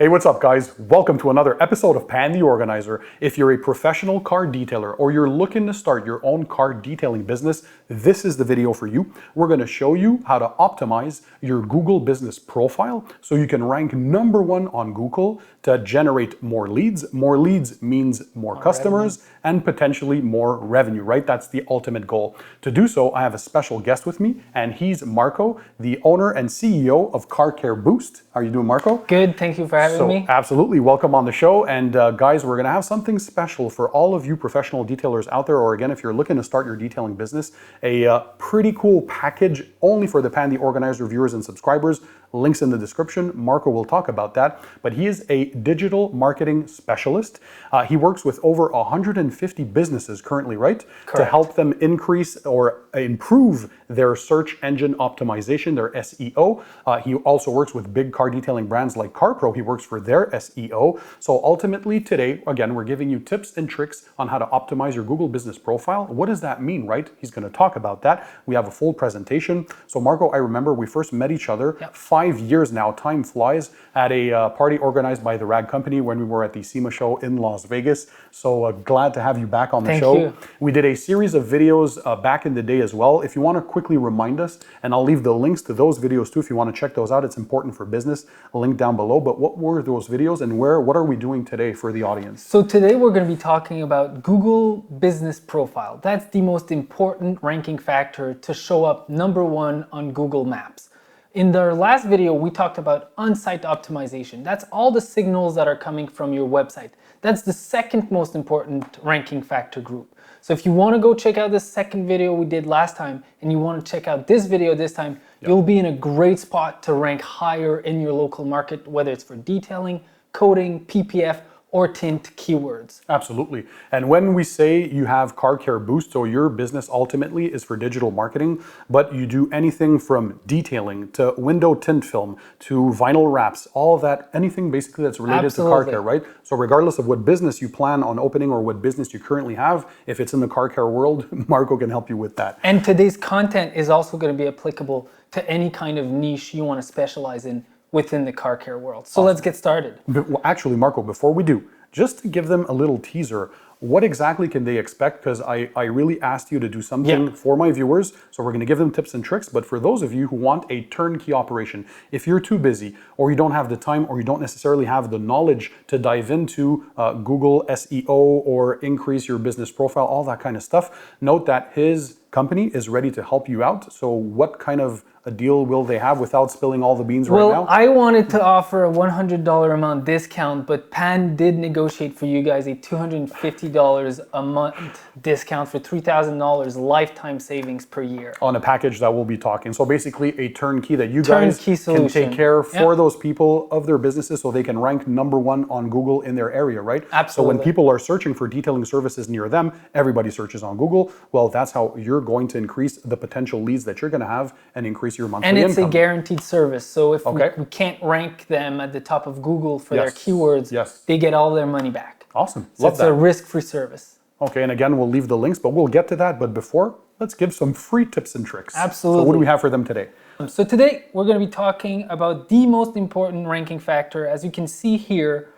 Hey, what's up guys? Welcome to another episode of Pan TheOrganizer. If you're a professional car detailer or you're looking to start your own car detailing business, this is the video for you. We're going to show you how to optimize your Google business profile so you can rank #1 on Google to generate more leads. More leads means more customers and potentially more revenue, right? That's the ultimate goal. To do so, I have a special guest with me, and he's Marco, the owner and CEO of Car Care Boost. How are you doing, Marco? Good, thank you for having me. Absolutely, welcome on the show. And guys, we're gonna have something special for all of you professional detailers out there, or again, if you're looking to start your detailing business, a pretty cool package only for the Pan TheOrganizer viewers and subscribers. Links in the description. Marco will talk about that, but he is a digital marketing specialist. He works with over 150 businesses currently, right? Correct. To help them increase or improve their search engine optimization, their SEO. He also works with big car detailing brands like CarPro. He works for their SEO. So ultimately today, again, we're giving you tips and tricks on how to optimize your Google business profile. What does that mean, right? He's going to talk about that. We have a full presentation. So Marco, I remember we first met each other 5 years now, time flies, at a party organized by the Rag Company when we were at the SEMA show in Las Vegas. So glad to have you back on the show. Thank you. We did a series of videos back in the day as well. If you want to quickly remind us, and I'll leave the links to those videos too if you want to check those out. It's important for business. A link down below. But what were those videos and what are we doing today for the audience? So today we're going to be talking about Google Business Profile. That's the most important ranking factor to show up #1 on Google Maps. In our last video, we talked about on-site optimization. That's all the signals that are coming from your website. That's the second most important ranking factor group. So if you want to go check out the second video we did last time and you want to check out this video this time, you'll be in a great spot to rank higher in your local market, whether it's for detailing, coding, PPF, or tint keywords. Absolutely. And when we say you have Car Care Boost, so your business ultimately is for digital marketing, but you do anything from detailing to window tint film to vinyl wraps, all of that, anything basically that's related to car care, right? So regardless of what business you plan on opening or what business you currently have, if it's in the car care world, Marco can help you with that. And today's content is also going to be applicable to any kind of niche you want to specialize in within the car care world. So let's get started. Well, actually, Marco, before we do, just to give them a little teaser, what exactly can they expect? Because I really asked you to do something for my viewers, so we're going to give them tips and tricks. But for those of you who want a turnkey operation, if you're too busy or you don't have the time or you don't necessarily have the knowledge to dive into Google SEO or increase your business profile, all that kind of stuff, note that his company is ready to help you out. So what kind of a deal will they have without spilling all the beans right now? Well, I wanted to offer a $100 a month discount, but Pan did negotiate for you guys a $250 a month discount for $3,000 lifetime savings per year. On a package that we'll be talking. So basically a turnkey that you guys can take care for those people of their businesses so they can rank #1 on Google in their area, right? Absolutely. So when people are searching for detailing services near them, everybody searches on Google. Well, that's how you're going to increase the potential leads that you're going to have and increase your monthly income. And it's a guaranteed service. So if we can't rank them at the top of Google for their keywords, they get all their money back. Awesome. So it's a risk-free service. Okay, and again, we'll leave the links, but we'll get to that. But before, let's give some free tips and tricks. Absolutely. So what do we have for them today? So today, we're going to be talking about the most important ranking factor. As you can see here,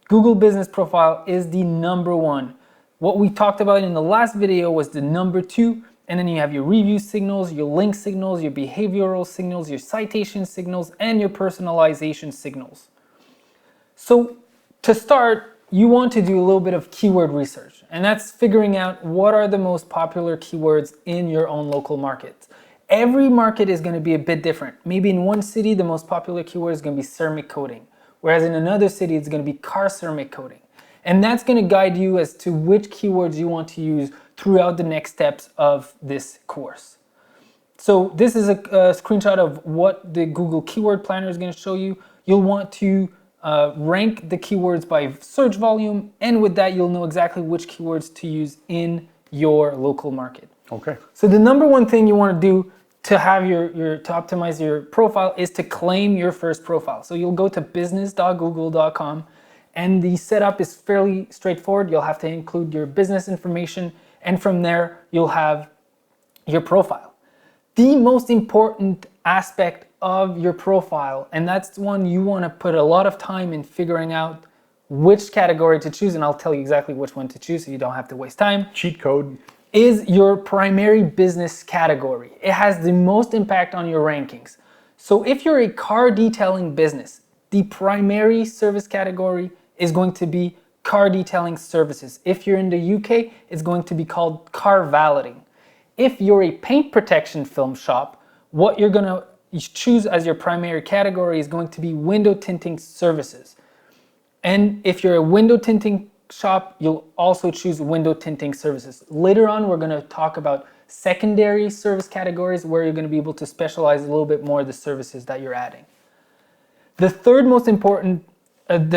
Google Business Profile is the #1. What we talked about in the last video was the #2, and then you have your review signals, your link signals, your behavioral signals, your citation signals, and your personalization signals. So to start, you want to do a little bit of keyword research, and that's figuring out what are the most popular keywords in your own local market. Every market is going to be a bit different. Maybe in one city, the most popular keyword is going to be ceramic coating, whereas in another city, it's going to be car ceramic coating. And that's going to guide you as to which keywords you want to use throughout the next steps of this course. So this is a screenshot of what the Google Keyword Planner is going to show you. You'll want to rank the keywords by search volume, and with that, you'll know exactly which keywords to use in your local market. Okay. So the #1 thing you want to do to have to optimize your profile is to claim your first profile. So you'll go to business.google.com, and the setup is fairly straightforward. You'll have to include your business information, and from there, you'll have your profile. The most important aspect of your profile, and that's one you want to put a lot of time in figuring out which category to choose, and I'll tell you exactly which one to choose so you don't have to waste time. Cheat code. Is your primary business category. It has the most impact on your rankings. So if you're a car detailing business, the primary service category is going to be car detailing services. If you're in the UK, it's going to be called car valeting. If you're a paint protection film shop, what you're going to choose as your primary category is going to be window tinting services. And if you're a window tinting shop, you'll also choose window tinting services. Later on, we're going to talk about secondary service categories where you're going to be able to specialize a little bit more the services that you're adding. The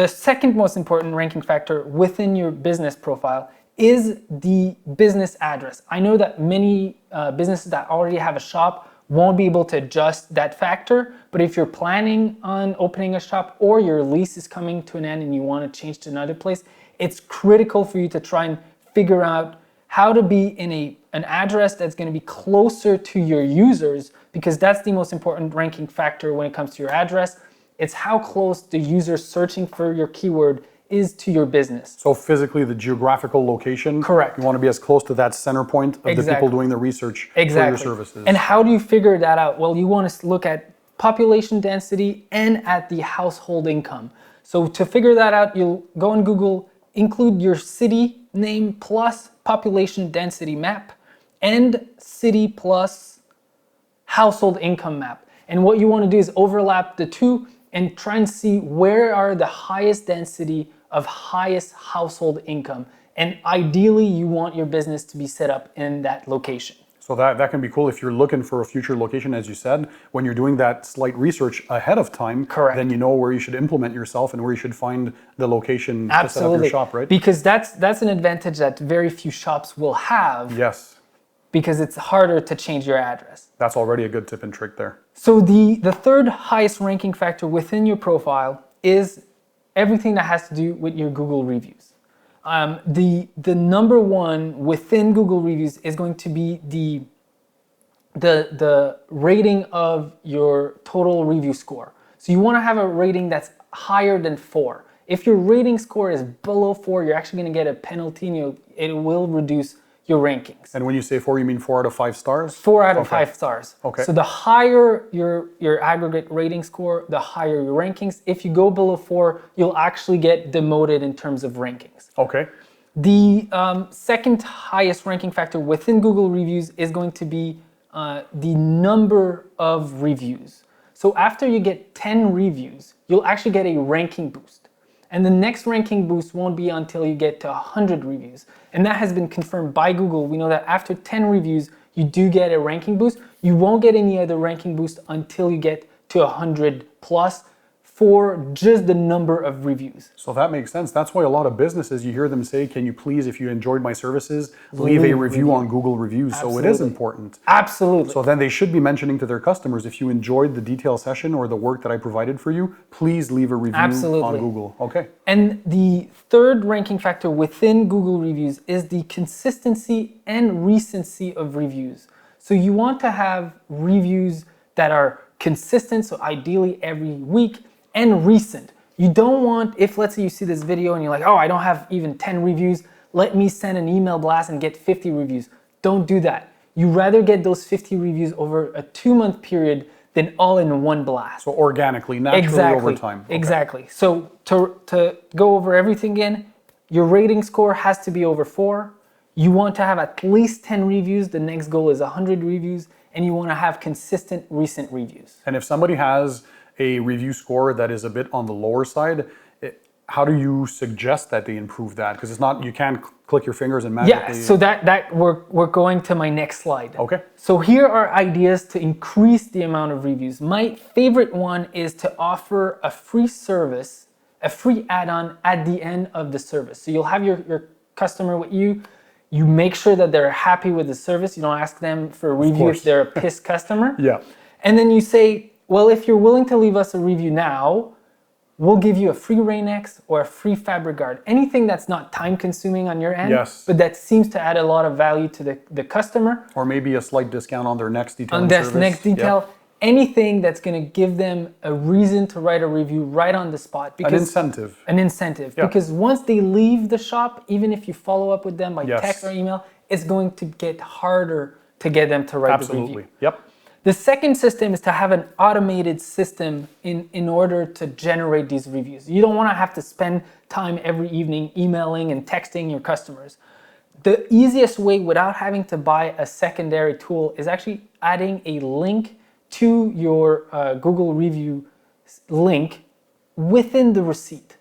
second most important ranking factor within your business profile is the business address. I know that many businesses that already have a shop won't be able to adjust that factor, but if you're planning on opening a shop or your lease is coming to an end and you want to change to another place, it's critical for you to try and figure out how to be in an address that's going to be closer to your users, because that's the most important ranking factor when it comes to your address. It's how close the user searching for your keyword is to your business. So physically, the geographical location. Correct. You want to be as close to that center point of the people doing the research for your services. And how do you figure that out? Well, you want to look at population density and at the household income. So to figure that out, you'll go on Google, include your city name plus population density map and city plus household income map. And what you want to do is overlap the two and try and see where are the highest density of highest household income. And ideally, you want your business to be set up in that location. So that can be cool if you're looking for a future location, as you said. When you're doing that slight research ahead of time, correct, then you know where you should implement yourself and where you should find the location to set up your shop, right? Because that's an advantage that very few shops will have. Yes. Because it's harder to change your address. That's already a good tip and trick there. So the third highest ranking factor within your profile is everything that has to do with your Google reviews. The number one within Google reviews is going to be the rating of your total review score. So you want to have a rating that's higher than 4. If your rating score is below 4, you're actually going to get a penalty and it will reduce your rankings. And when you say 4, you mean 4 out of 5 stars? 4 out of 5 stars. Okay. So the higher your aggregate rating score, the higher your rankings. If you go below 4, you'll actually get demoted in terms of rankings. Okay. The second highest ranking factor within Google reviews is going to be the number of reviews. So after you get 10 reviews, you'll actually get a ranking boost. And the next ranking boost won't be until you get to 100 reviews. And that has been confirmed by Google. We know that after 10 reviews, you do get a ranking boost. You won't get any other ranking boost until you get to 100 plus for just the number of reviews. So that makes sense. That's why a lot of businesses, you hear them say, can you please, if you enjoyed my services, leave a review on Google Reviews. Absolutely. So it is important. Absolutely. So then they should be mentioning to their customers, if you enjoyed the detail session or the work that I provided for you, please leave a review on Google. Okay. And the third ranking factor within Google reviews is the consistency and recency of reviews. So you want to have reviews that are consistent, so ideally every week, and recent. You don't want, if let's say you see this video and you're like, oh, I don't have even 10 reviews, let me send an email blast and get 50 reviews. Don't do that. You rather get those 50 reviews over a 2-month period than all in one blast. So organically, naturally over time. Okay. Exactly. So to go over everything again, your rating score has to be over 4. You want to have at least 10 reviews. The next goal is 100 reviews. And you want to have consistent, recent reviews. And if somebody has a review score that is a bit on the lower side, how do you suggest that they improve that? Because it's not, you can't click your fingers and magically... Yeah, so that we're going to my next slide. Okay. So here are ideas to increase the amount of reviews. My favorite one is to offer a free service, a free add-on at the end of the service. So you'll have your customer with you. You make sure that they're happy with the service. You don't ask them for a review if they're a pissed customer. Yeah. And then you say, well, if you're willing to leave us a review now, we'll give you a free Rain-X or a free fabric guard. Anything that's not time consuming on your end, but that seems to add a lot of value to the customer. Or maybe a slight discount on their next detail. On their next detail. anything that's going to give them a reason to write a review right on the spot. An incentive. An incentive. Yeah. Because once they leave the shop, even if you follow up with them by Yes. text or email, it's going to get harder to get them to write the review. Absolutely. Yep. The second system is to have an automated system in order to generate these reviews. You don't want to have to spend time every evening emailing and texting your customers. The easiest way without having to buy a secondary tool is actually adding a link to your Google review link within the receipt.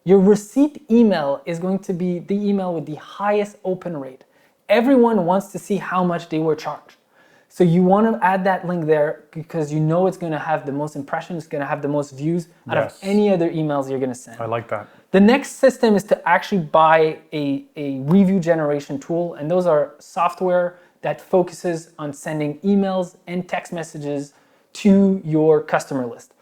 Your receipt email is going to be the email with the highest open rate. Everyone wants to see how much they were charged. So you want to add that link there because you know it's going to have the most impressions, it's going to have the most views out of any other emails you're going to send. I like that. The next system is to actually buy a review generation tool, and those are software that focuses on sending emails and text messages to your customer list.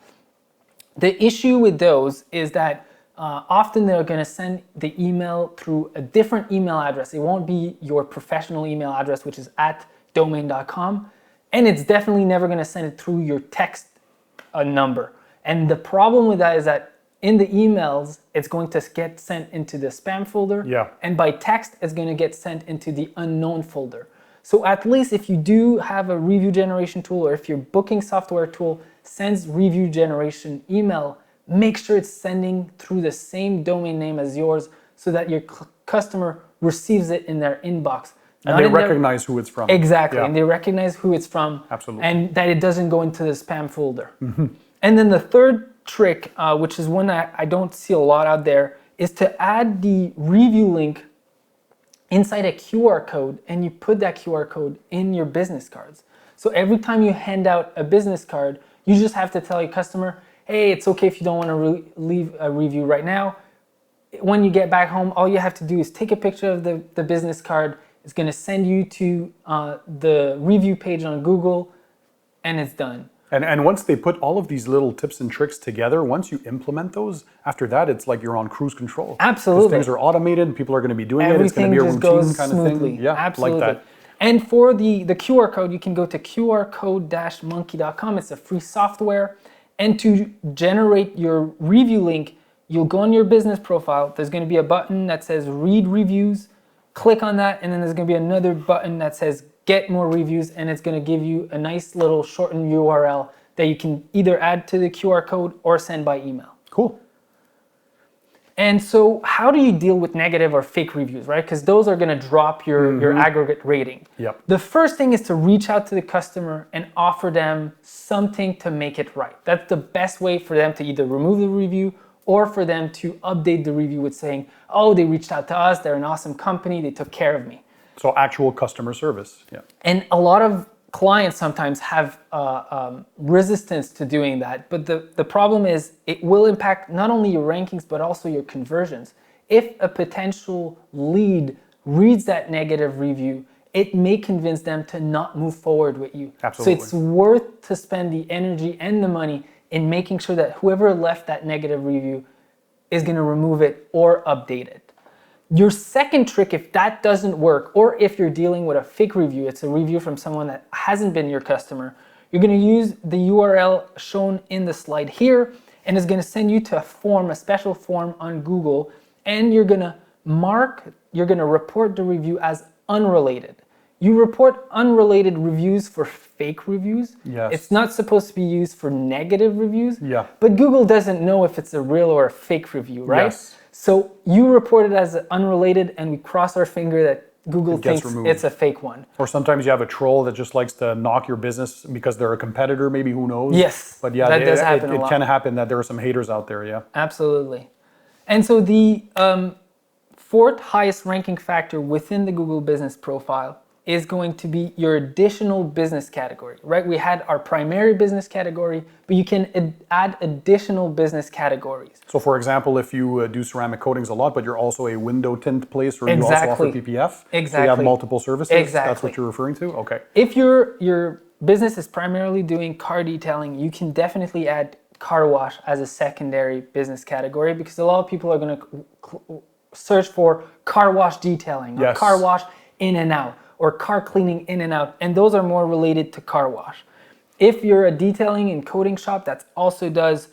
The issue with those is that often they're going to send the email through a different email address. It won't be your professional email address, which is @domain.com, and it's definitely never going to send it through your text number. And the problem with that is that in the emails, it's going to get sent into the spam folder, and by text, it's going to get sent into the unknown folder. So at least if you do have a review generation tool, or if your booking software tool sends review generation email, make sure it's sending through the same domain name as yours so that your customer receives it in their inbox. And they recognize who it's from. Exactly, and they recognize who it's from. Absolutely. And that it doesn't go into the spam folder. And then the third trick, which is one that I don't see a lot out there, is to add the review link inside a QR code, and you put that QR code in your business cards. So every time you hand out a business card, you just have to tell your customer, hey, it's okay if you don't want to leave a review right now. When you get back home, all you have to do is take a picture of the business card. It's going to send you to the review page on Google, and it's done. And once they put all of these little tips and tricks together, once you implement those, after that, it's like you're on cruise control. Absolutely. Things are automated, people are going to be doing it, it's going to be a routine kind of thing. Yeah, absolutely. like that. And for the QR code, you can go to qrcode-monkey.com. It's a free software. And to generate your review link, you'll go on your business profile. There's going to be a button that says read reviews. Click on that, and then there's going to be another button that says get more reviews, and it's going to give you a nice little shortened URL that you can either add to the QR code or send by email. Cool. And so how do you deal with negative or fake reviews, right? Because those are going to drop your aggregate rating. Yep. The first thing is to reach out to the customer and offer them something to make it right. That's the best way for them to either remove the review or for them to update the review with saying, oh, they reached out to us, they're an awesome company, they took care of me. So actual customer service, yeah. And a lot of clients sometimes have resistance to doing that, but the problem is it will impact not only your rankings, but also your conversions. If a potential lead reads that negative review, it may convince them to not move forward with you. Absolutely. So it's worth to spend the energy and the money in making sure that whoever left that negative review is going to remove it or update it. Your second trick, if that doesn't work, or if you're dealing with a fake review, it's a review from someone that hasn't been your customer, you're going to use the URL shown in the slide here, and it's going to send you to a form, a special form on Google, and you're going to report the review as unrelated. You report unrelated reviews for fake reviews. Yes. It's not supposed to be used for negative reviews. Yeah. But Google doesn't know if it's a real or a fake review, right? Yes. So you report it as unrelated, and we cross our finger that Google thinks it's a fake one. Or sometimes you have a troll that just likes to knock your business because they're a competitor, maybe, who knows? Yes, but yeah, that does happen a lot. It can happen that there are some haters out there, yeah. Absolutely. And so the fourth highest ranking factor within the Google business profile is going to be your additional business category, right? We had our primary business category, but you can add additional business categories. So for example, if you do ceramic coatings a lot, but you're also a window tint place, or you also offer PPF, so you have multiple services, that's what you're referring to? Okay. If your business is primarily doing car detailing, you can definitely add car wash as a secondary business category, because a lot of people are going to search for car wash detailing, or car wash in and out, or car cleaning in and out, and those are more related to car wash. If you're a detailing and coating shop that also does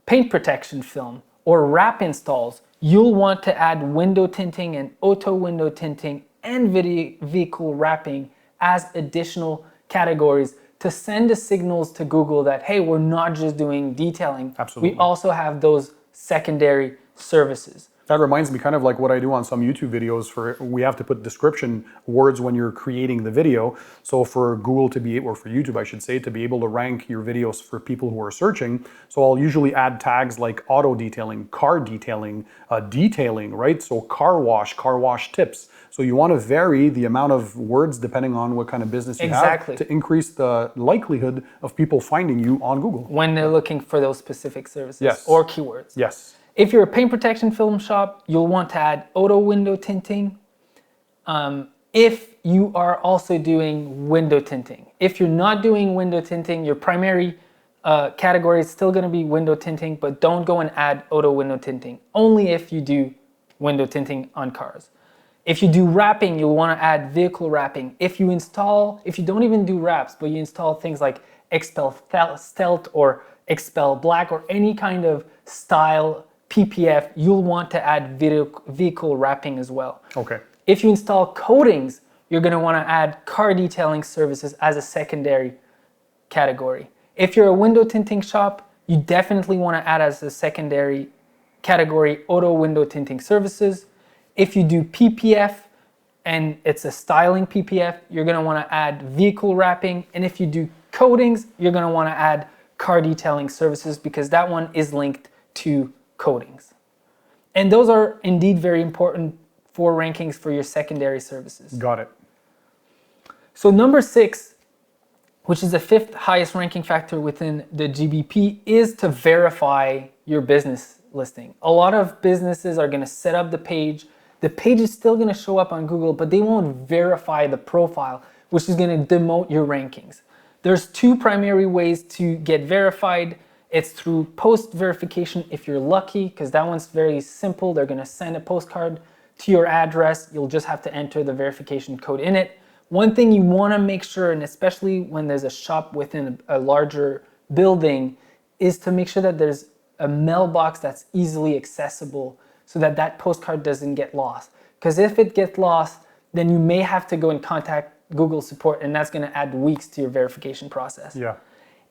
paint protection film or wrap installs, you'll want to add window tinting and auto window tinting and vehicle wrapping as additional categories to send the signals to Google that, hey, we're not just doing detailing. Absolutely. We also have those secondary services. That reminds me kind of like what I do on some YouTube videos we have to put description words when you're creating the video. So for Google to be, or for YouTube, I should say, to be able to rank your videos for people who are searching. So I'll usually add tags like auto detailing, car detailing, detailing, right? So car wash tips. So you want to vary the amount of words depending on what kind of business you have to increase the likelihood of people finding you on Google. When they're looking for those specific services Yes. or keywords. Yes. If you're a paint protection film shop, you'll want to add auto window tinting. If you are also doing window tinting. If you're not doing window tinting, your primary category is still going to be window tinting, but don't go and add auto window tinting. Only if you do window tinting on cars. If you do wrapping, you'll want to add vehicle wrapping. If you don't even do wraps, but you install things like Expel Stealth or Expel Black or any kind of style PPF, you'll want to add vehicle wrapping as well. Okay. If you install coatings, you're going to want to add car detailing services as a secondary category. If you're a window tinting shop, you definitely want to add as a secondary category auto window tinting services. If you do PPF and it's a styling PPF, you're going to want to add vehicle wrapping. And if you do coatings, you're going to want to add car detailing services because that one is linked to coatings. And those are indeed very important for rankings for your secondary services. Got it. So number 6, which is the 5th highest ranking factor within the GBP, is to verify your business listing. A lot of businesses are going to set up the page. The page is still going to show up on Google, but they won't verify the profile, which is going to demote your rankings. There's 2 primary ways to get verified. It's through post verification if you're lucky, because that one's very simple. They're going to send a postcard to your address. You'll just have to enter the verification code in it. One thing you want to make sure, and especially when there's a shop within a larger building, is to make sure that there's a mailbox that's easily accessible so that that postcard doesn't get lost. Because if it gets lost, then you may have to go and contact Google support, and that's going to add weeks to your verification process. Yeah.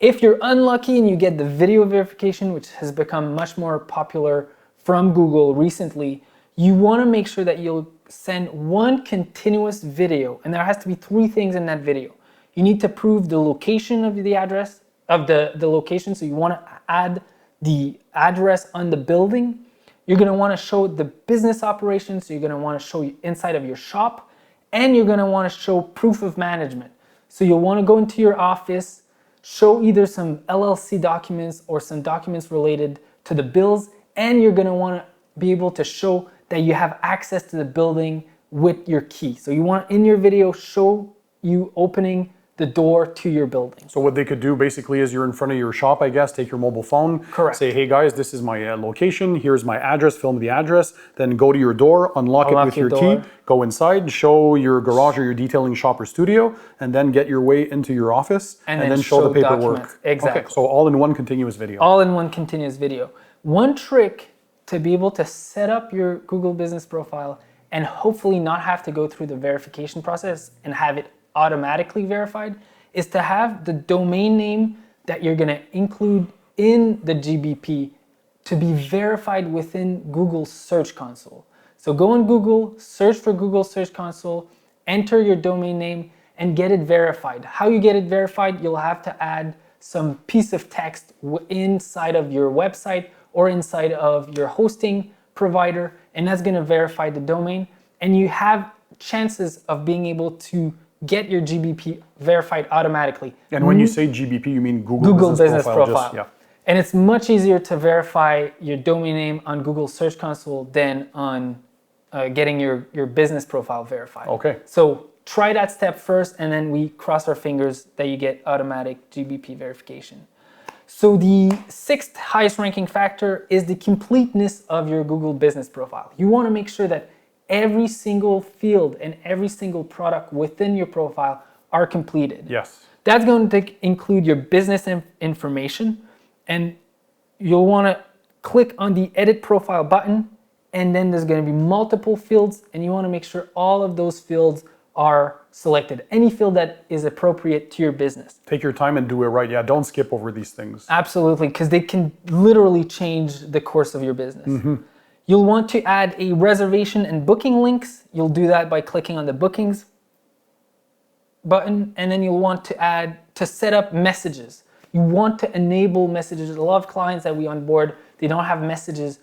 If you're unlucky and you get the video verification, which has become much more popular from Google recently, you want to make sure that you'll send one continuous video, and there has to be 3 things in that video. You need to prove the location of the address, of the location, so you want to add the address on the building. You're going to want to show the business operations, so you're going to want to show inside of your shop, and you're going to want to show proof of management. So you'll want to go into your office, show either some LLC documents or some documents related to the bills, and you're going to want to be able to show that you have access to the building with your key. So you want in your video show you opening the door to your building. So what they could do basically is you're in front of your shop, I guess, take your mobile phone, Correct. Say, hey guys, this is my location, here's my address, film the address, then go to your door, unlock it with your key, go inside, show your garage or your detailing shop or studio, and then get your way into your office, and then show the paperwork. Documents. Exactly. Okay, so all in one continuous video. All in one continuous video. One trick to be able to set up your Google business profile and hopefully not have to go through the verification process and have it automatically verified is to have the domain name that you're going to include in the GBP to be verified within Google Search Console. So go on Google, search for Google Search Console, enter your domain name, and get it verified. How you get it verified, you'll have to add some piece of text inside of your website or inside of your hosting provider, and that's going to verify the domain. And you have chances of being able to get your GBP verified automatically. And when you say GBP, you mean Google Business Profile. Just, And it's much easier to verify your domain name on Google Search Console than on getting your business profile verified. Okay. So try that step first, and then we cross our fingers that you get automatic GBP verification. So the 6th highest ranking factor is the completeness of your Google business profile. You want to make sure that every single field and every single product within your profile are completed. Yes. That's going to include your business information, and you'll want to click on the edit profile button, and then there's going to be multiple fields, and you want to make sure all of those fields are selected. Any field that is appropriate to your business. Take your time and do it right. Yeah, don't skip over these things. Absolutely, because they can literally change the course of your business. You'll want to add a reservation and booking links. You'll do that by clicking on the bookings button, and then you'll want to set up messages. You want to enable messages. A lot of clients that we onboard, they don't have messages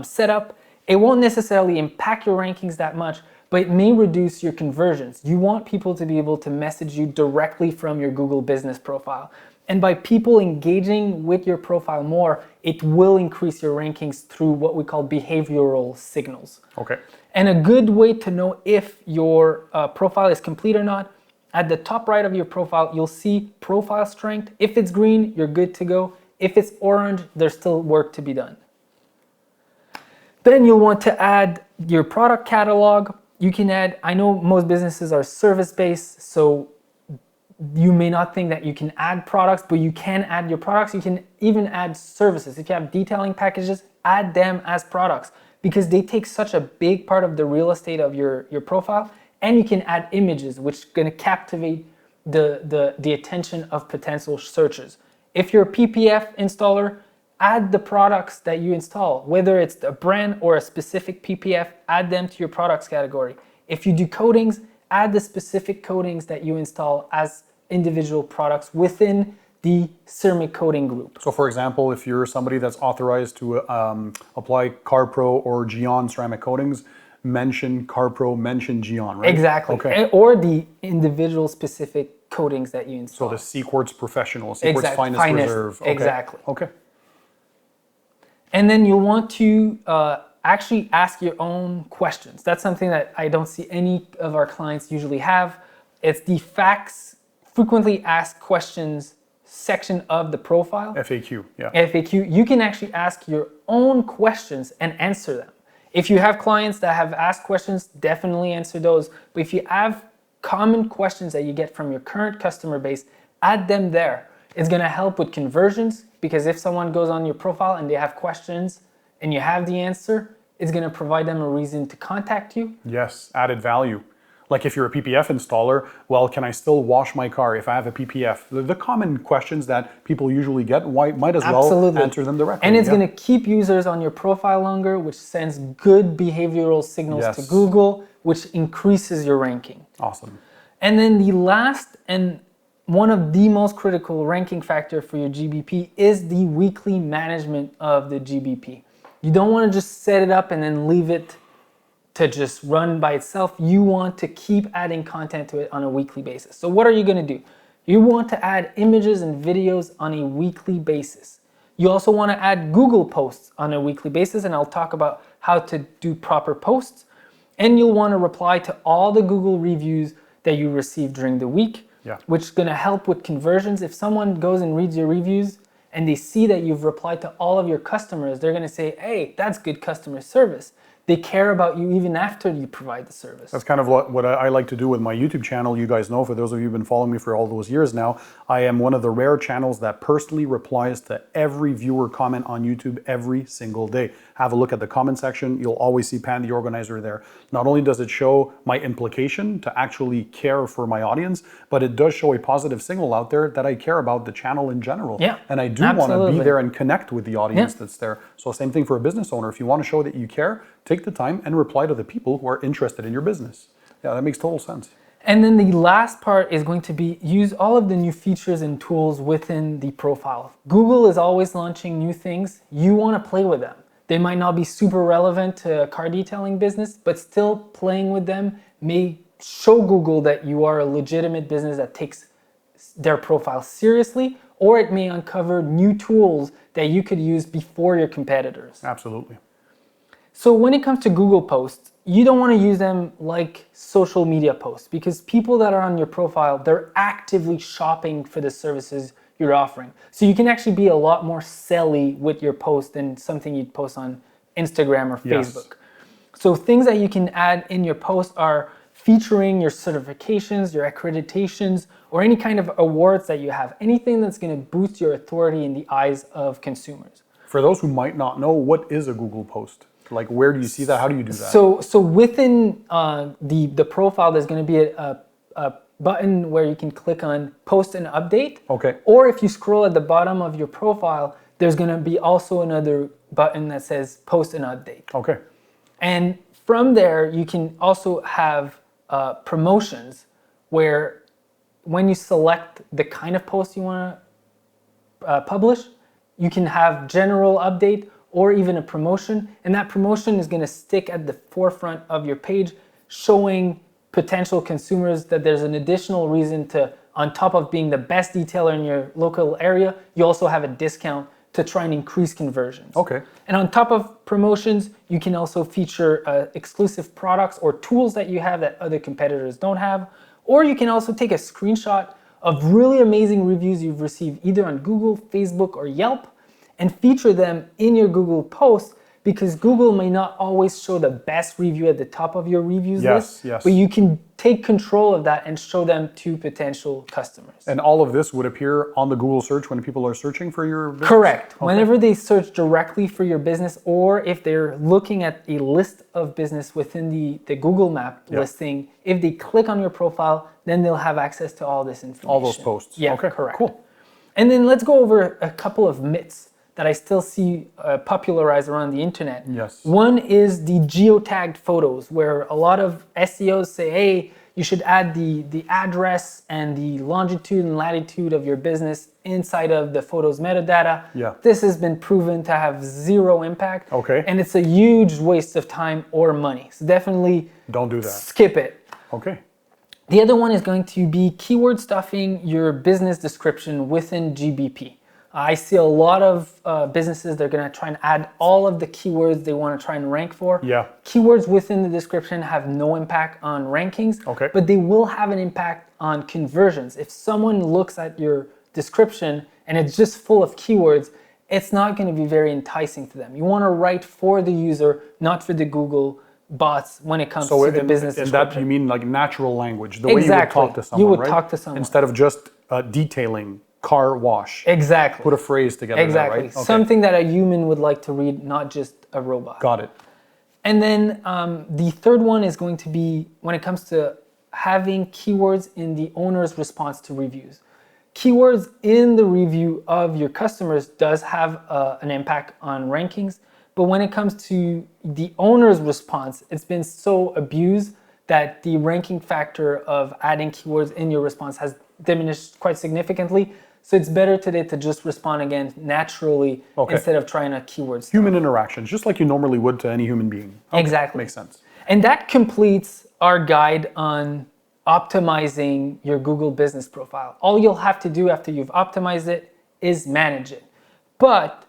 set up. It won't necessarily impact your rankings that much, but it may reduce your conversions. You want people to be able to message you directly from your Google business profile. And by people engaging with your profile more, it will increase your rankings through what we call behavioral signals. Okay. And a good way to know if your profile is complete or not, at the top right of your profile, you'll see profile strength. If it's green, you're good to go. If it's orange, there's still work to be done. Then you'll want to add your product catalog. You can add, I know most businesses are service-based, so you may not think that you can add products, but you can add your products. You can even add services. If you have detailing packages, add them as products because they take such a big part of the real estate of your profile. And you can add images, which is going to captivate the attention of potential searchers. If you're a PPF installer, add the products that you install, whether it's a brand or a specific PPF, add them to your products category. If you do coatings, add the specific coatings that you install as individual products within the ceramic coating group. So for example, if you're somebody that's authorized to apply CarPro or Gion ceramic coatings, mention CarPro, mention Gion, right? Exactly. Okay. Or the individual specific coatings that you install. So the Sequartz Professional, Sequartz Finest Reserve. Okay. Exactly. Okay. And then you'll want to actually ask your own questions. That's something that I don't see any of our clients usually have. It's the facts, frequently asked questions section of the profile. FAQ, yeah. FAQ. You can actually ask your own questions and answer them. If you have clients that have asked questions, definitely answer those. But if you have common questions that you get from your current customer base, add them there. It's going to help with conversions because if someone goes on your profile and they have questions and you have the answer, it's going to provide them a reason to contact you. Yes, added value. Like if you're a PPF installer, well, can I still wash my car if I have a PPF? The common questions that people usually get, might as well answer them directly. And it's going to keep users on your profile longer, which sends good behavioral signals to Google, which increases your ranking. Awesome. And then the last and one of the most critical ranking factor for your GBP is the weekly management of the GBP. You don't want to just set it up and then leave it to just run by itself. You want to keep adding content to it on a weekly basis. So what are you going to do? You want to add images and videos on a weekly basis. You also want to add Google posts on a weekly basis, and I'll talk about how to do proper posts. And you'll want to reply to all the Google reviews that you receive during the week, which is going to help with conversions. If someone goes and reads your reviews and they see that you've replied to all of your customers, they're going to say, hey, that's good customer service. They care about you even after you provide the service. That's kind of what I like to do with my YouTube channel. You guys know, for those of you who've been following me for all those years now, I am one of the rare channels that personally replies to every viewer comment on YouTube every single day. Have a look at the comment section. You'll always see Pan TheOrganizer there. Not only does it show my implication to actually care for my audience, but it does show a positive signal out there that I care about the channel in general. Yeah, and I do want to be there and connect with the audience that's there. So same thing for a business owner. If you want to show that you care, take the time and reply to the people who are interested in your business. Yeah, that makes total sense. And then the last part is going to be use all of the new features and tools within the profile. Google is always launching new things. You want to play with them. They might not be super relevant to a car detailing business, but still playing with them may show Google that you are a legitimate business that takes their profile seriously, or it may uncover new tools that you could use before your competitors. Absolutely. So when it comes to Google posts, you don't want to use them like social media posts because people that are on your profile, they're actively shopping for the services you're offering. So you can actually be a lot more selly with your post than something you'd post on Instagram or Facebook. So things that you can add in your post are featuring your certifications, your accreditations, or any kind of awards that you have, anything that's going to boost your authority in the eyes of consumers. For those who might not know, what is a Google post? Like, where do you see that? How do you do that? So within the profile, there's going to be a button where you can click on post and update. Okay. Or if you scroll at the bottom of your profile, there's going to be also another button that says post and update. Okay. And from there, you can also have promotions where when you select the kind of post you want to publish, you can have general update or even a promotion. And that promotion is going to stick at the forefront of your page, showing potential consumers that there's an additional reason to, on top of being the best detailer in your local area, you also have a discount to try and increase conversions. Okay. And on top of promotions, you can also feature exclusive products or tools that you have that other competitors don't have. Or you can also take a screenshot of really amazing reviews you've received either on Google, Facebook, or Yelp and feature them in your Google post, because Google may not always show the best review at the top of your reviews list, but you can take control of that and show them to potential customers. And all of this would appear on the Google search when people are searching for your business? Correct. Okay. Whenever they search directly for your business, or if they're looking at a list of business within the Google Map listing, if they click on your profile, then they'll have access to all this information. All those posts. Yeah, okay, correct. Cool. And then let's go over a couple of myths that I still see popularized around the internet. Yes. One is the geotagged photos, where a lot of SEOs say, hey, you should add the address and the longitude and latitude of your business inside of the photos metadata. Yeah. This has been proven to have zero impact. Okay. And it's a huge waste of time or money. So definitely don't do that. Skip it. Okay. The other one is going to be keyword stuffing your business description within GBP. I see a lot of businesses, they're going to try and add all of the keywords they want to try and rank for. Yeah. Keywords within the description have no impact on rankings, okay, but they will have an impact on conversions. If someone looks at your description and it's just full of keywords, it's not going to be very enticing to them. You want to write for the user, not for the Google bots when it comes to the business description. And that you mean like natural language, the way you would talk to someone, you would right? talk to someone. Instead of just detailing car wash. Exactly. Put a phrase together. Exactly. There, right? Okay. Something that a human would like to read, not just a robot. Got it. And then the third one is going to be when it comes to having keywords in the owner's response to reviews. Keywords in the review of your customers does have an impact on rankings, but when it comes to the owner's response, it's been so abused that the ranking factor of adding keywords in your response has diminished quite significantly. So it's better today to just respond again naturally instead of trying a keyword stuff. Human interactions, just like you normally would to any human being. Okay. Exactly. Makes sense. And that completes our guide on optimizing your Google business profile. All you'll have to do after you've optimized it is manage it. But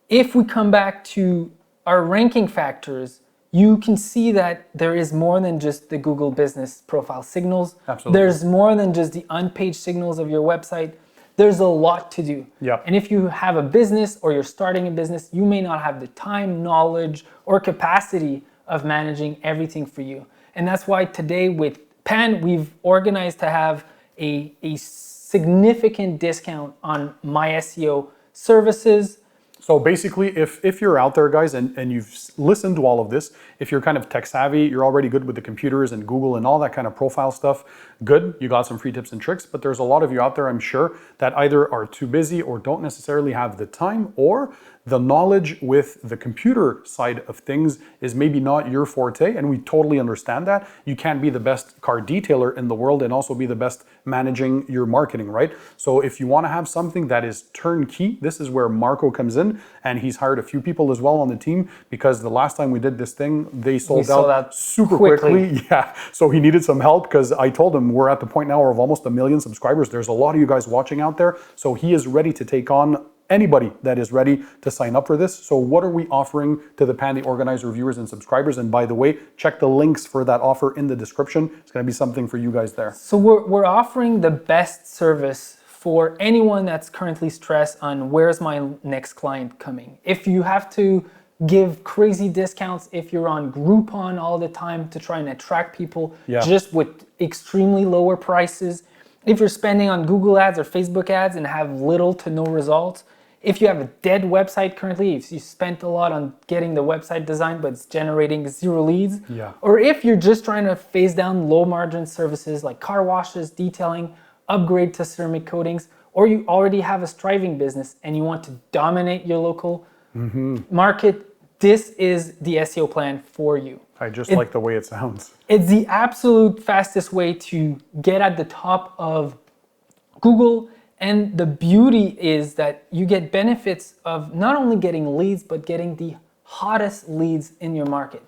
if we come back to our ranking factors, you can see that there is more than just the Google business profile signals. Absolutely. There's more than just the unpaged signals of your website. There's a lot to do. Yep. And if you have a business or you're starting a business, you may not have the time, knowledge, or capacity of managing everything for you. And that's why today with Pan, we've organized to have a significant discount on my SEO services. So basically, if you're out there, guys, and you've listened to all of this, if you're kind of tech savvy, you're already good with the computers and Google and all that kind of profile stuff, good, you got some free tips and tricks, but there's a lot of you out there, I'm sure, that either are too busy or don't necessarily have the time, or the knowledge with the computer side of things is maybe not your forte, and we totally understand that. You can't be the best car detailer in the world and also be the best managing your marketing, right? So if you want to have something that is turnkey, this is where Marco comes in, and he's hired a few people as well on the team, because the last time we did this thing, they sold out super quickly. Yeah, so he needed some help, because I told him we're at the point now of almost 1 million subscribers. There's a lot of you guys watching out there, so he is ready to take on anybody that is ready to sign up for this. So what are we offering to the Pan TheOrganizer viewers and subscribers? And by the way, check the links for that offer in the description. It's going to be something for you guys there. So we're offering the best service for anyone that's currently stressed on where's my next client coming. If you have to give crazy discounts if you're on Groupon all the time to try and attract people Yeah. just with extremely lower prices. If you're spending on Google ads or Facebook ads and have little to no results, if you have a dead website currently, if you spent a lot on getting the website designed but it's generating 0 leads, Yeah. or if you're just trying to phase down low margin services like car washes, detailing, upgrade to ceramic coatings, or you already have a thriving business and you want to dominate your local market, this is the SEO plan for you. I just like the way it sounds. It's the absolute fastest way to get at the top of Google. And the beauty is that you get benefits of not only getting leads, but getting the hottest leads in your market.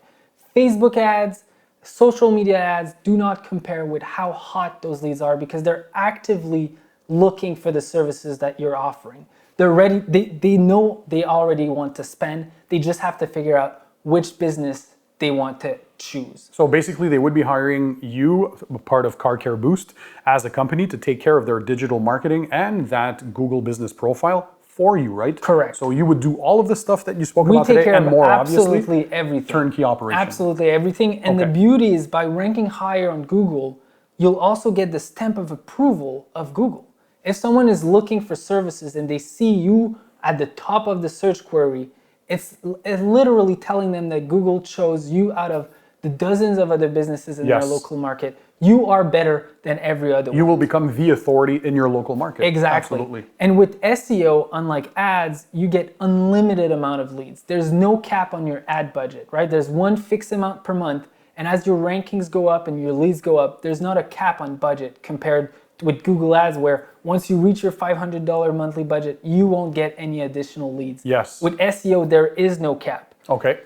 Facebook ads, social media ads do not compare with how hot those leads are because they're actively looking for the services that you're offering. They're ready, they know they already want to spend. They just have to figure out which business they want to choose. So basically they would be hiring you, part of Car Care Boost, as a company to take care of their digital marketing and that Google business profile for you, right? Correct. So you would do all of the stuff that you spoke We about take today care and of more, absolutely obviously. everything. Turnkey operation. Absolutely everything. And the Okay. beauty is by ranking higher on Google, you'll also get the stamp of approval of Google. If someone is looking for services and they see you at the top of the search query, it's literally telling them that Google chose you out of the dozens of other businesses in Yes. their local market. You are better than every other You one. will become the authority in your local market. Exactly. Absolutely. And with SEO, unlike ads, you get unlimited amount of leads. There's no cap on your ad budget, right? There's one fixed amount per month. And as your rankings go up and your leads go up, there's not a cap on budget compared with Google Ads, where once you reach your $500 monthly budget, you won't get any additional leads. Yes. With SEO, there is no cap. Okay.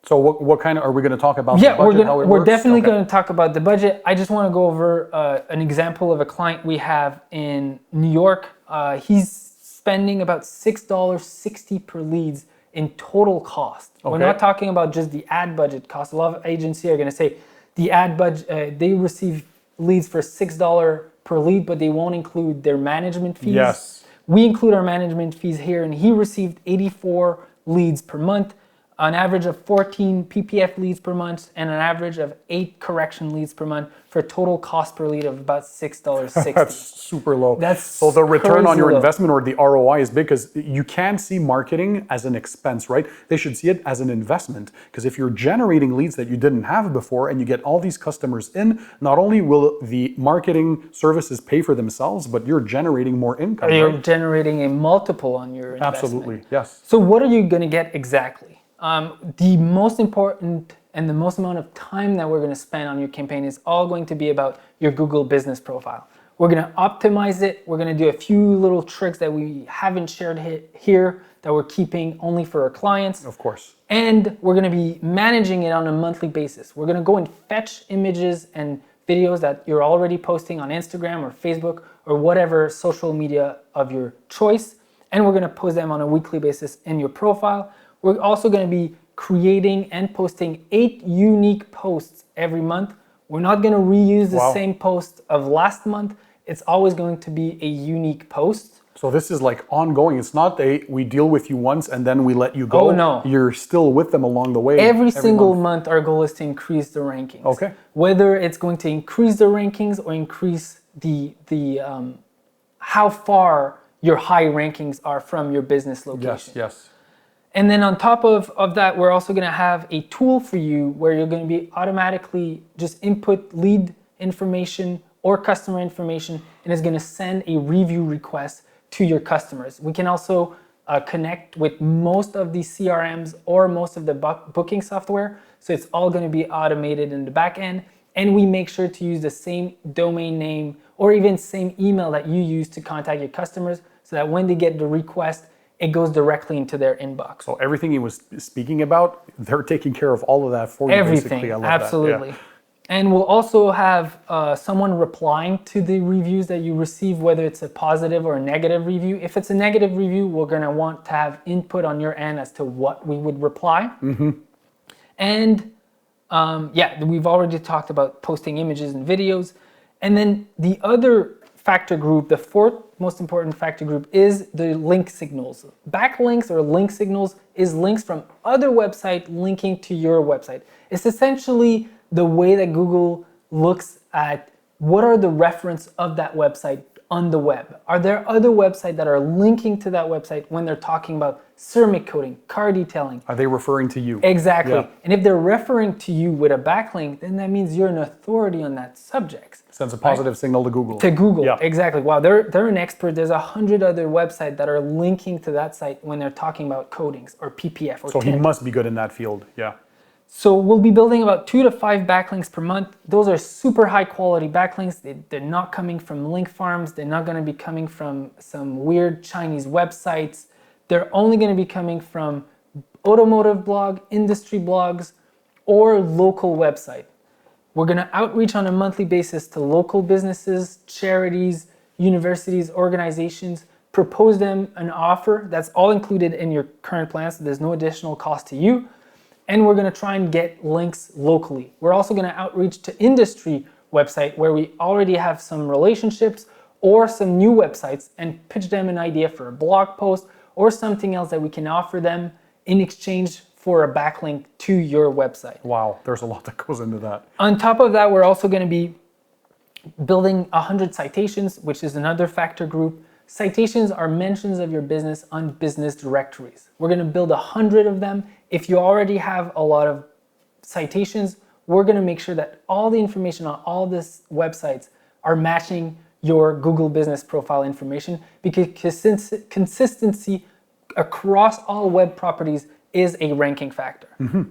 So what kind of, are we going to talk about Yeah, the budget, how it we're works? definitely Okay. going to talk about the budget. I just want to go over an example of a client we have in New York. He's spending about $6.60 per leads in total cost. We're Okay. not talking about just the ad budget cost. A lot of agencies are going to say the ad budget, they receive leads for $6 per lead, but they won't include their management fees. Yes. We include our management fees here, and he received 84 leads per month, an average of 14 PPF leads per month, and an average of 8 correction leads per month for a total cost per lead of about $6.60. That's super low. That's so the return on crazy your low. investment or the ROI is big because you can see marketing as an expense, right? They should see it as an investment because if you're generating leads that you didn't have before and you get all these customers in, not only will the marketing services pay for themselves, but you're generating more income. You're Right? generating a multiple on your investment. Absolutely, yes. So what are you going to get exactly? The most important and the most amount of time that we're going to spend on your campaign is all going to be about your Google business profile. We're going to optimize it. We're going to do a few little tricks that we haven't shared here that we're keeping only for our clients. Of course. And we're going to be managing it on a monthly basis. We're going to go and fetch images and videos that you're already posting on Instagram or Facebook or whatever social media of your choice. And we're going to post them on a weekly basis in your profile. We're also going to be creating and posting 8 unique posts every month. We're not going to reuse the same post of last month. It's always going to be a unique post. So this is like ongoing. It's not we deal with you once and then we let you go. Oh, no. You're still with them along the way. Every single month, our goal is to increase the rankings. Okay. Whether it's going to increase the rankings or increase the how far your high rankings are from your business location. Yes, yes. And then on top of that, we're also going to have a tool for you where you're going to be automatically just input lead information or customer information, and it's going to send a review request to your customers. We can also connect with most of the CRMs or most of the booking software. So it's all going to be automated in the back end. And we make sure to use the same domain name or even same email that you use to contact your customers so that when they get the request, it goes directly into their inbox. So everything he was speaking about, they're taking care of all of that for you. Everything, Basically. I love absolutely. That. Yeah. And we'll also have someone replying to the reviews that you receive, whether it's a positive or a negative review. If it's a negative review, we're going to want to have input on your end as to what we would reply. Mm-hmm. And we've already talked about posting images and videos. And then the other factor group, the fourth most important factor group, is the link signals. Backlinks or link signals is links from other websites linking to your website. It's essentially the way that Google looks at what are the reference of that website on the web. Are there other websites that are linking to that website when they're talking about ceramic coating, car detailing? Are they referring to you? Exactly. Yeah. And if they're referring to you with a backlink, then that means you're an authority on that subject. Sends a positive signal to Google. To Google, Yeah. exactly. Wow, they're an expert. There's 100 other websites that are linking to that site when they're talking about coatings or PPF or So tint. he must be good in that field. Yeah. So we'll be building about 2 to 5 backlinks per month. Those are super high quality backlinks. They're not coming from link farms. They're not going to be coming from some weird Chinese websites. They're only going to be coming from automotive blog, industry blogs, or local website. We're going to outreach on a monthly basis to local businesses, charities, universities, organizations, propose them an offer that's all included in your current plan, so there's no additional cost to you. And we're going to try and get links locally. We're also going to outreach to industry website where we already have some relationships or some new websites and pitch them an idea for a blog post or something else that we can offer them in exchange for a backlink to your website. Wow, there's a lot that goes into that. On top of that, we're also going to be building 100 citations, which is another factor group. Citations are mentions of your business on business directories. We're going to build 100 of them. If you already have a lot of citations, we're going to make sure that all the information on all these websites are matching your Google Business Profile information, because consistency across all web properties is a ranking factor. Mm-hmm.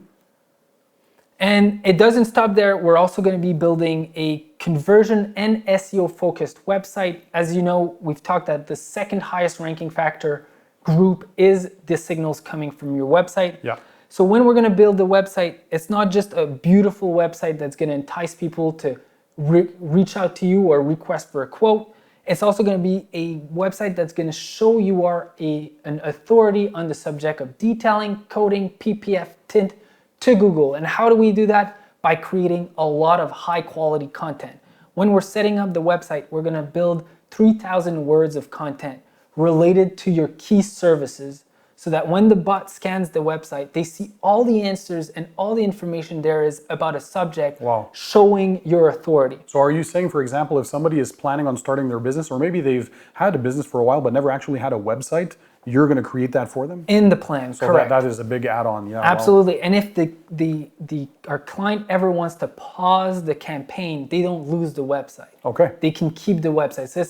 And it doesn't stop there. We're also going to be building a conversion and SEO focused website. As you know, we've talked that the second highest ranking factor group is the signals coming from your website. Yeah. So when we're going to build the website, it's not just a beautiful website that's going to entice people to reach out to you or request for a quote. It's also going to be a website that's going to show you are an authority on the subject of detailing, coating, PPF, tint to Google. And how do we do that? By creating a lot of high quality content. When we're setting up the website, we're going to build 3,000 words of content related to your key services, so that when the bot scans the website, they see all the answers and all the information there is about a subject. Wow. Showing your authority. So are you saying, for example, if somebody is planning on starting their business, or maybe they've had a business for a while but never actually had a website, you're going to create that for them? In the plan, So correct. that is a big add-on, yeah. Absolutely. And if our client ever wants to pause the campaign, they don't lose the website. Okay. They can keep the website. So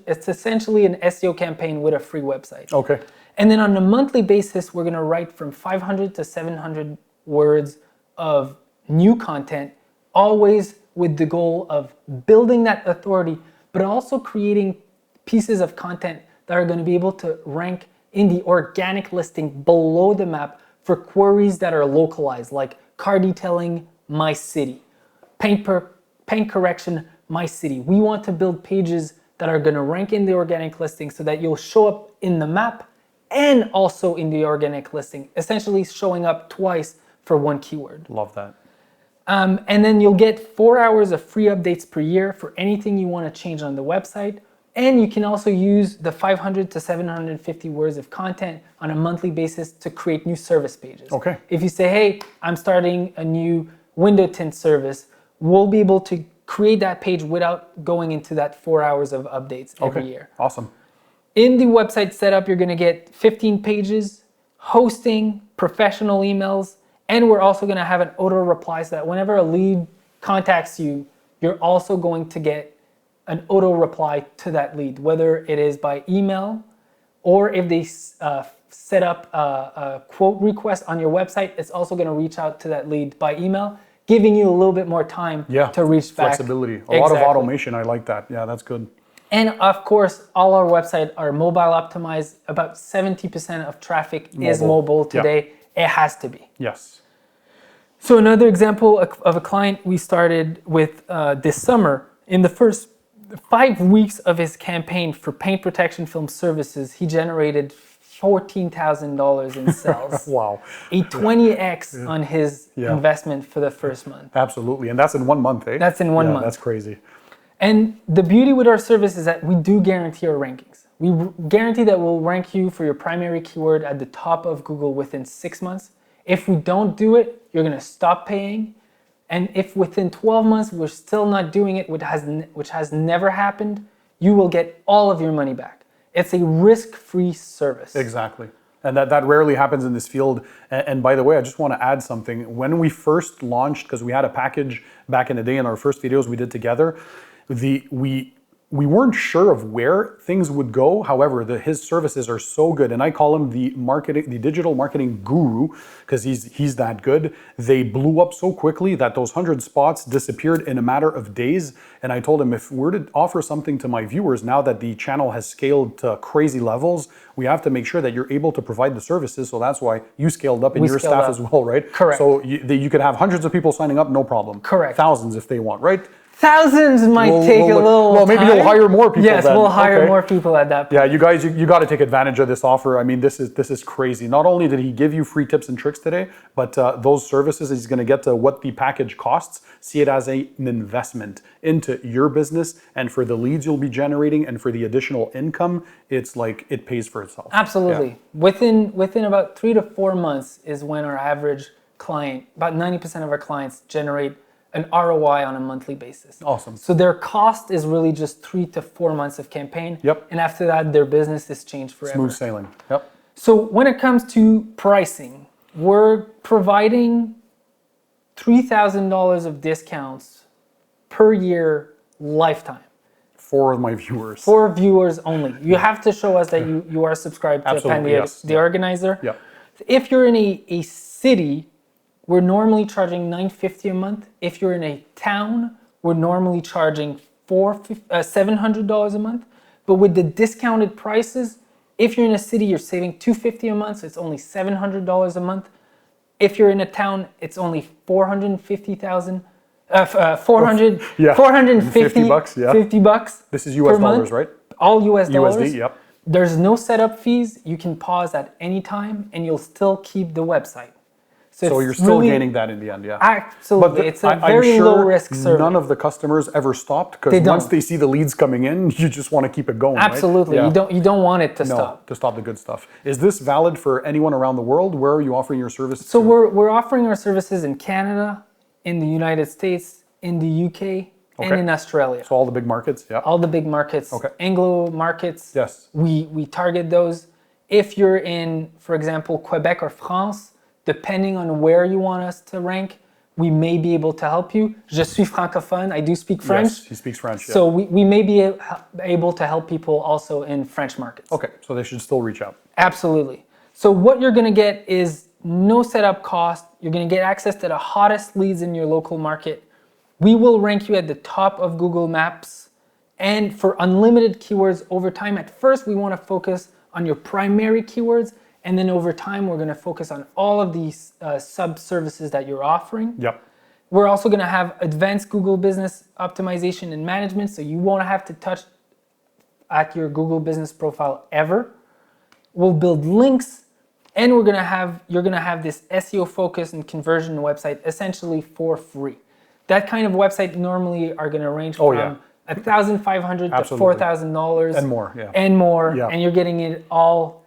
it's essentially an SEO campaign with a free website. Okay. And then on a monthly basis, we're going to write from 500 to 700 words of new content, always with the goal of building that authority, but also creating pieces of content that are going to be able to rank in the organic listing below the map for queries that are localized, like car detailing, my city, paint correction, my city. We want to build pages that are going to rank in the organic listing so that you'll show up in the map and also in the organic listing, essentially showing up twice for one keyword. Love that. And then you'll get 4 hours of free updates per year for anything you want to change on the website. And you can also use the 500 to 750 words of content on a monthly basis to create new service pages. Okay. If you say, hey, I'm starting a new window tint service, we'll be able to create that page without going into that 4 hours of updates every year. Awesome. In the website setup, you're going to get 15 pages, hosting, professional emails, and we're also going to have an auto reply so that whenever a lead contacts you, you're also going to get an auto reply to that lead, whether it is by email or if they set up a quote request on your website, it's also going to reach out to that lead by email, giving you a little bit more time to reach back. Flexibility. A lot of automation. I like that. Yeah, that's good. And of course, all our websites are mobile optimized. About 70% of traffic is mobile today. It has to be. Yes. So another example of a client we started with this summer, in the first 5 weeks of his campaign for paint protection film services, he generated $14,000 in sales. Wow. A 20x on his investment for the first month. Absolutely. And that's in 1 month, eh? That's in 1 month. That's crazy. And the beauty with our service is that we do guarantee our rankings. We guarantee that we'll rank you for your primary keyword at the top of Google within 6 months. If we don't do it, you're going to stop paying. And if within 12 months we're still not doing it, which has never happened, you will get all of your money back. It's a risk-free service. Exactly. And that rarely happens in this field. And by the way, I just want to add something. When we first launched, because we had a package back in the day in our first videos we did together, we weren't sure of where things would go. However, his services are so good, and I call him the digital marketing guru, because he's that good. They blew up so quickly that those 100 spots disappeared in a matter of days. And I told him, if we're to offer something to my viewers now that the channel has scaled to crazy levels, we have to make sure that you're able to provide the services. So that's why you scaled up, and your staff as well, right? Correct. So you could have hundreds of people signing up, no problem. Correct. Thousands if they want, right? Thousands might take a little Well, maybe time. you'll hire more people. Yes, then. we'll hire Okay. more people at that point. Yeah, you guys, you got to take advantage of this offer. I mean, this is crazy. Not only did he give you free tips and tricks today, but those services, he's going to get to what the package costs. See it as an investment into your business, and for the leads you'll be generating, and for the additional income, it's like it pays for itself. Absolutely. Yeah. Within about 3 to 4 months is when our average client, about 90% of our clients, generate an ROI on a monthly basis. Awesome. So their cost is really just 3 to 4 months of campaign. Yep. And after that, their business is changed forever. Smooth sailing. Yep. So when it comes to pricing, we're providing $3,000 of discounts per year, lifetime. For my viewers. For viewers only. You have to show us that you are subscribed to Pan TheOrganizer. Yep. If you're in a city, we're normally charging $950 a month. If you're in a town, we're normally charging $700 a month. But with the discounted prices, if you're in a city, you're saving $250 a month, so it's only $700 a month. If you're in a town, it's only $450,000. 450 bucks, yeah. 50 bucks. This is US per dollars, month. right? All US dollars. USD, yep. There's no setup fees. You can pause at any time, and you'll still keep the website. So you're still gaining that in the end, yeah. Absolutely. It's a very low risk service. None of the customers ever stopped, because once they see the leads coming in, you just want to keep it going. Absolutely. Right? Yeah. You don't want it to stop. To stop the good stuff. Is this valid for anyone around the world? Where are you offering your services? So we're offering our services in Canada, in the United States, in the UK, and in Australia. So all the big markets, yeah. All the big markets. Okay. Anglo markets. Yes. We target those. If you're in, for example, Quebec or France, depending on where you want us to rank, we may be able to help you. Je suis francophone. I do speak French. Yes, he speaks French. Yeah. So we may be able to help people also in French markets. Okay, so they should still reach out. Absolutely. So what you're going to get is no setup cost. You're going to get access to the hottest leads in your local market. We will rank you at the top of Google Maps. And for unlimited keywords over time, at first we want to focus on your primary keywords. And then over time, we're going to focus on all of these sub-services that you're offering. Yep. We're also going to have advanced Google Business Optimization and Management, so you won't have to touch at your Google Business profile ever. We'll build links, and you're going to have this SEO focus and conversion website essentially for free. That kind of website normally are going to range from $1,500 to $4,000 and more, yeah. And more, and you're getting it all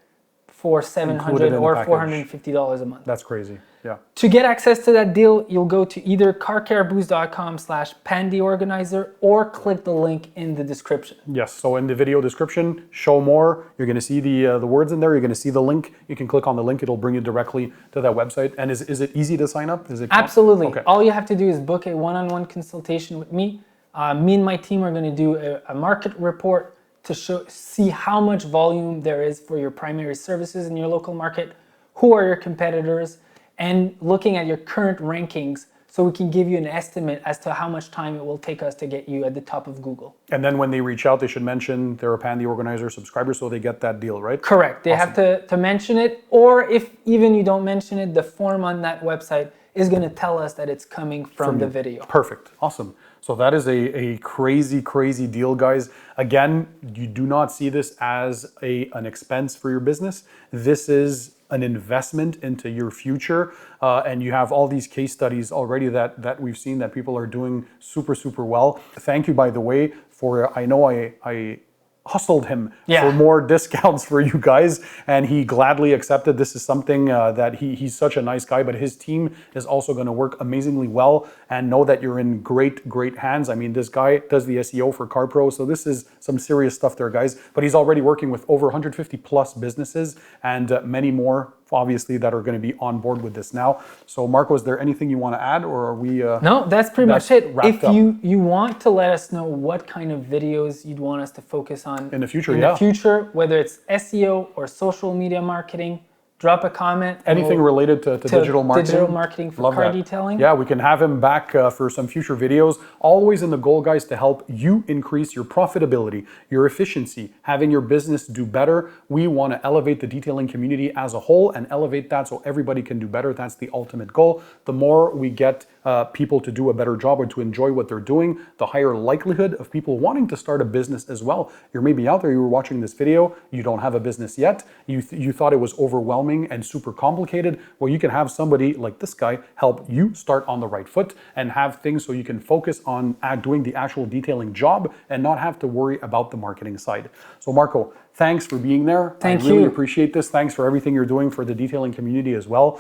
for $700 or $450 a month. That's crazy, yeah. To get access to that deal, you'll go to either carcareboost.com/Pan TheOrganizer or click the link in the description. Yes, so in the video description, show more. You're going to see the words in there. You're going to see the link. You can click on the link. It'll bring you directly to that website. And is it easy to sign up? Is it Absolutely. Okay. All you have to do is book a one-on-one consultation with me. Me and my team are going to do a market report to see how much volume there is for your primary services in your local market, who are your competitors, and looking at your current rankings so we can give you an estimate as to how much time it will take us to get you at the top of Google. And then when they reach out, they should mention they're a Pan TheOrganizer subscriber so they get that deal, right? Correct. They have to mention it, or if even you don't mention it, the form on that website is going to tell us that it's coming from the video. Perfect. Awesome. So that is a crazy, crazy deal, guys. Again, you do not see this as an expense for your business. This is an investment into your future. And you have all these case studies already that we've seen that people are doing super, super well. Thank you, by the way, for, I know I hustled him for more discounts for you guys, and he gladly accepted. This is something that he's such a nice guy, but his team is also going to work amazingly well, and know that you're in great hands. I mean, this guy does the SEO for CarPro, so this is some serious stuff there, guys. But he's already working with over 150 plus businesses and many more, obviously, that are going to be on board with this now. So Marco, is there anything you want to add, or are we no, that's pretty much it. If up? you want to let us know what kind of videos you'd want us to focus on in the future, the future, whether it's SEO or social media marketing, drop a comment. Anything related to digital marketing. Digital marketing for car detailing. Yeah, we can have him back for some future videos. Always in the goal, guys, to help you increase your profitability, your efficiency, having your business do better. We want to elevate the detailing community as a whole and elevate that so everybody can do better. That's the ultimate goal. The more we get people to do a better job or to enjoy what they're doing, the higher likelihood of people wanting to start a business as well. You're maybe out there, you were watching this video, you don't have a business yet, you thought it was overwhelming and super complicated. Well, you can have somebody like this guy help you start on the right foot and have things so you can focus on doing the actual detailing job and not have to worry about the marketing side. So Marco, thanks for being there. I really appreciate this. Thanks for everything you're doing for the detailing community as well.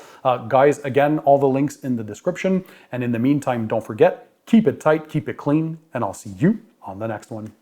Guys, again, all the links in the description. And in the meantime, don't forget, keep it tight, keep it clean, and I'll see you on the next one.